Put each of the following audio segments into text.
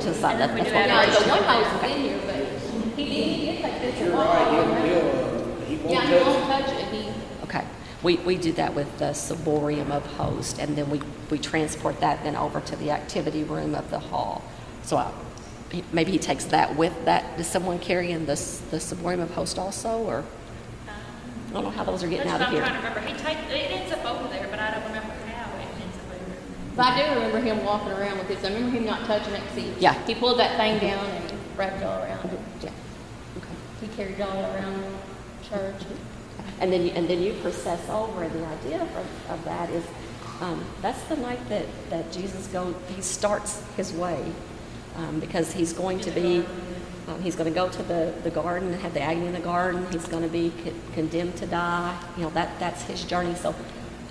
to the side. And then we That's do what Now, adoration. the one house is in here, but he did take this. You're right, he won't Yeah, he touch won't it. touch it. He, Okay, we do that with the ciborium of host, and then we transport that then over to the activity room of the hall. So maybe he takes that with that. Does someone carry in the ciborium of host also, or I don't know how those are getting That's out of what here. I'm trying to remember. It ends up over there, but I don't remember how it ends up over there. but I do remember him walking around with this. I remember him not touching it. See, Yeah. he pulled that thing down and wrapped it all around it. Yeah. Okay. He carried it all around church. And then you process over, and the idea of that is that's the night that Jesus he starts his way, because he's going to be he's going to go to the garden and have the agony in the garden. He's going to be condemned to die. That's his journey. So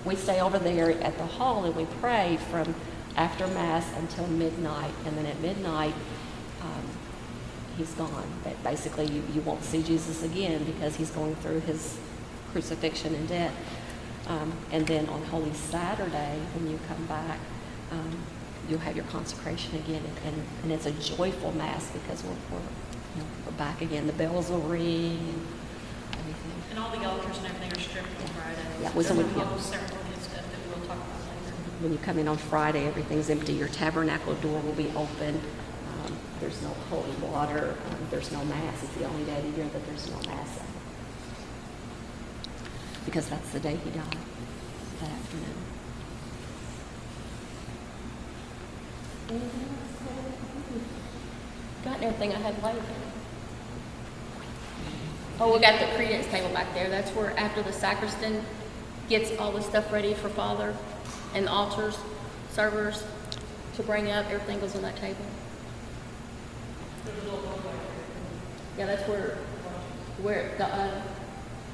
we stay over there at the hall and we pray from after Mass until midnight, and then at midnight he's gone. That basically you won't see Jesus again because he's going through his crucifixion and death. And then on Holy Saturday, when you come back, you'll have your consecration again, and it's a joyful Mass because we're back again. The bells will ring and everything. And all the altars and everything are stripped on Friday. Yeah, There's a when whole ceremony and stuff that we'll talk about later. When you come in on Friday, everything's empty. Your tabernacle door will be open. There's no holy water. There's no Mass. It's the only day of the year that there's no Mass. Because that's the day he died, that afternoon. Got everything I had laid. Oh, we got the credence table back there. That's where after the sacristan gets all the stuff ready for Father and the altars, servers to bring up, everything goes on that table. Yeah, that's where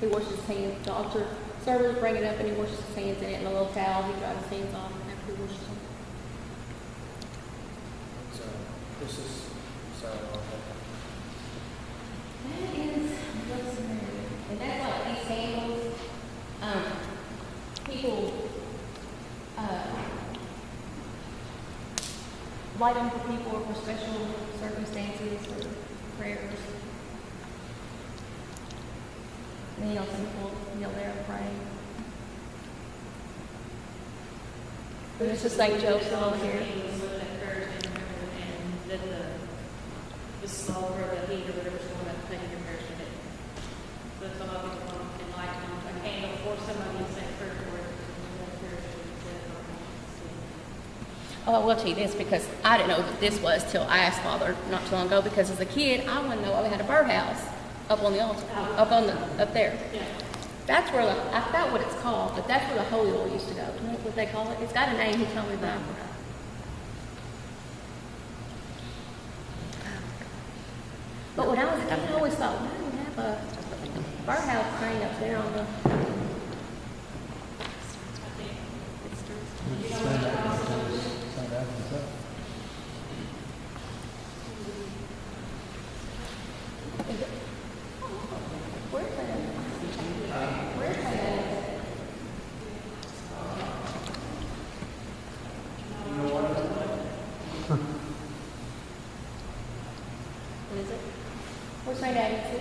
he washes his hands. The altar servers bring it up and he washes his hands in it in a little towel. He dries his hands off after he washes them. So, this is, sorry, That is what's new. And that's like these candles. People light them for people or for special circumstances or prayers. And some people kneel there and pray. And it's just like Joseph over here. And then the smoke or the heat or whatever's going up, taking your prayers with it. So some of you can light a candle for somebody and say prayer for it. Oh, I will tell you this because I didn't know that this was till I asked Father not too long ago, because as a kid I wanted to know why we had a birdhouse up on the altar, up there. Yeah. That's where I forgot what it's called, but that's where the holy oil used to go. Do you know what they call it? It's got a name. He told me about. But when I was a kid, I always thought, why do we have a birdhouse thing up there on the? Where's that? Where's that? What is it? Where's St. Agnes?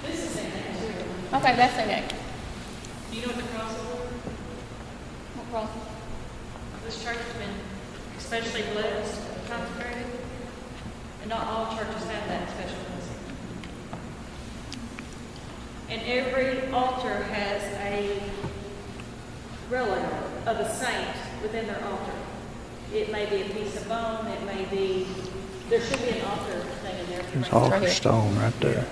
This is St. Agnes. Okay, that's St. Agnes. Do you know what the cross is? What cross? This church has been especially blessed, consecrated, and not all churches have that special blessing. And every altar has a relic of a saint within their altar. It may be a piece of bone, it may be, there should be an altar thing in there. There's Right altar here. stone right there.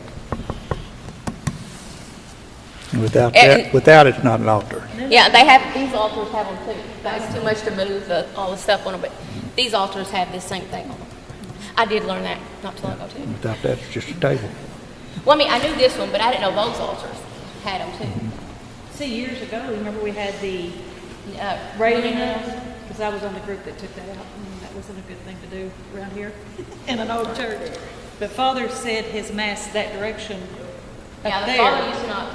And without it's not an altar. Yeah, they have, these altars have them too. That's too much to move all the stuff on them, but these altars have this same thing on them. I did learn that not too long ago too. Without that, it's just a table. Well, I mean, I knew this one, but I didn't know those altars had them too. See, years ago, remember we had the Rating because I was on the group that took that out, and that wasn't a good thing to do around here in an old church. But Father said his mass that direction Yeah, up the father there. used to not,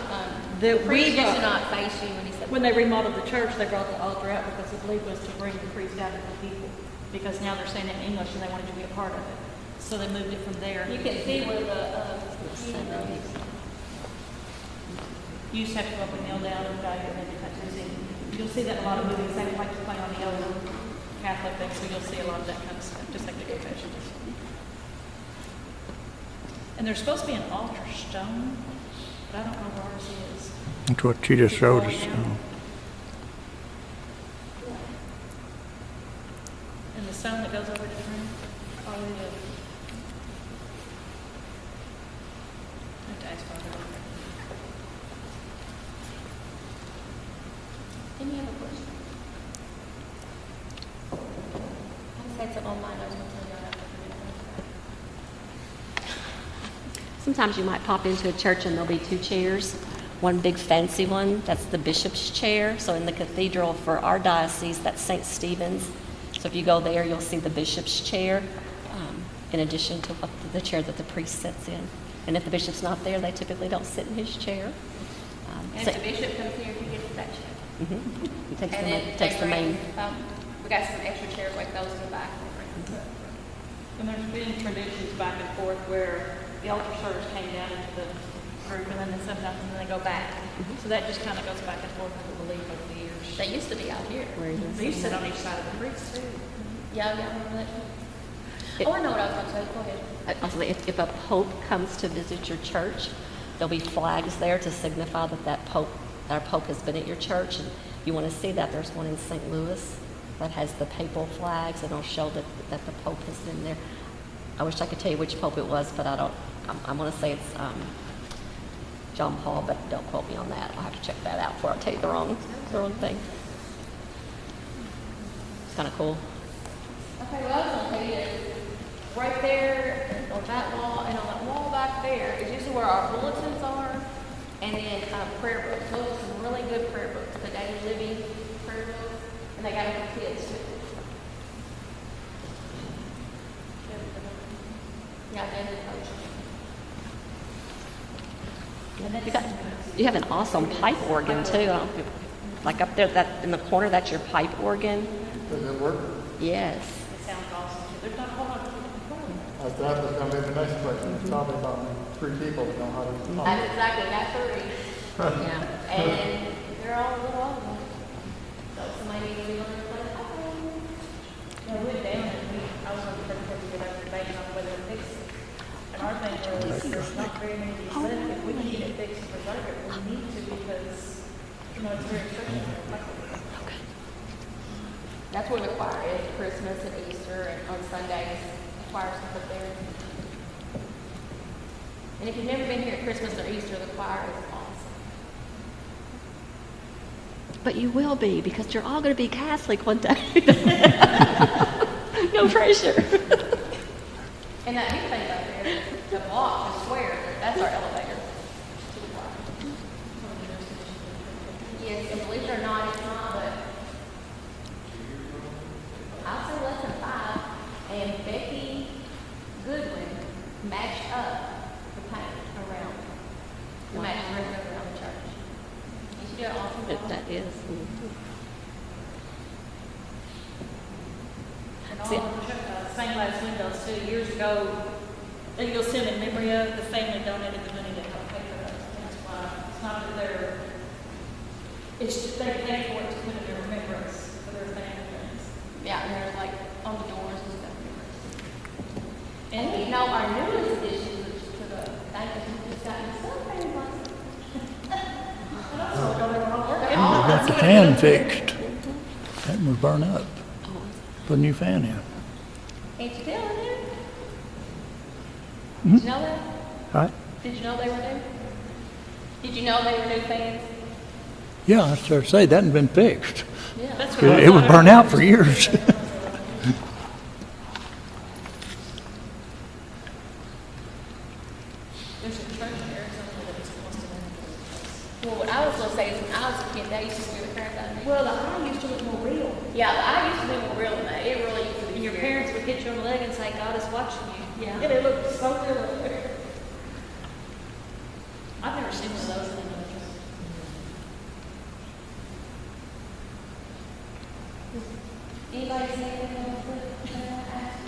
The the priest used to revolt. not face you when he said. When they remodeled the church, they brought the altar out because the belief was to bring the priest out of the people. because now they're saying it in English and they wanted to be a part of it. So they moved it from there. You can see where the, You just have to go up and kneel down and bow your head and touch his seat. You'll see that in a lot of movies. They like to play on the elder Catholic thing, so you'll see a lot of that kind of stuff, just like the confessions. And there's supposed to be an altar stone, but I don't know where ours is. That's what she just showed us. And the stone that goes over to the room, probably the. I have to ask Father. any other questions? I just had something on mine, I was going to tell you about. Sometimes you might pop into a church and there'll be two chairs. One big fancy one, that's the bishop's chair. So in the cathedral for our diocese, that's St. Stephen's. So if you go there, you'll see the bishop's chair, in addition to the chair that the priest sits in. And if the bishop's not there, they typically don't sit in his chair. And if the bishop comes here, he gets that chair. He takes And then takes the main. we got some extra chairs like those in the back. And there's been traditions back and forth where the altar servers came down into the group and then sometimes they go back. So that just kind of goes back and forth, I believe, over the years. They used to be out here. Where is They used to sit on each side of the priest too. Yeah, I remember that. Oh, I know what I was going to say. Go ahead. Also, if a pope comes to visit your church, there'll be flags there to signify that our pope has been at your church. And if you want to see that, there's one in St. Louis that has the papal flags, and it'll show that the pope has been there. I wish I could tell you which pope it was, but I don't. I'm going to say it's John Paul, but don't quote me on that. I'll have to check that out before I tell you the wrong thing. It's kind of cool. Okay, well, I was going to tell you that right there on that wall and on that wall back there is usually where our bulletins are, and then prayer books. Those are some really good prayer books, the daily living prayer books, and they got them for kids too. Yeah, daily devotion. You have an awesome pipe organ too. I don't know if like up there, that in the corner, that's your pipe organ. Does it work? Yes. It sounds awesome too. There's not a whole lot of people. That was going to be the next question. Tell me about 3 people that know how to talk. That's exactly, got 3. Yeah. And they're all a little old. So somebody needs to be on their play. Yeah, we went down and I was on the first one to get up debating on whether to fix it. And our thing was, there's not very many of these left. If we can get it fixed and preserve it, we need to because, it's very restrictive. That's where the choir is, Christmas and Easter and on Sundays. The choir's up there. And if you've never been here at Christmas or Easter, the choir is awesome. But you will be, because you're all going to be Catholic one day. No pressure. And that new thing back there, the block, the square, that's our elevator to the choir. Yes, and believe it or not, it's not, but I'll say less than 5. And Becky Goodwin matched up the paint around, the match around the church. And she did an awesome job. That is. And all of the stained glass windows too. Years ago, and you'll see them in memory of, the family donated the money to help pay for those. That's why it's not that they're, it's just they pay for it to put in remembrance for their family friends. Yeah, and there's like on the doors and stuff. And our newest addition, which to the thank you, just got new stuff. We got the fan fixed. That one was burnt up. Put a new fan in. Ain't you telling them? Mhm. Did you know that? Right? Did you know they were new? Did you know they were new fans? Yeah, I started to say that hadn't been fixed. Yeah. That's what It was burnt out for years. There's a church in Arizona that is supposed to be. Well, what I was going to say is when I was a kid, they used to be with parents out there. Well, the eye used to look more real. Yeah, the eye used to be more real than that. It really used to be. And your scary. parents would hit you on the leg and say, God is watching you. Yeah. And it looked so real up there. I've never seen one of those in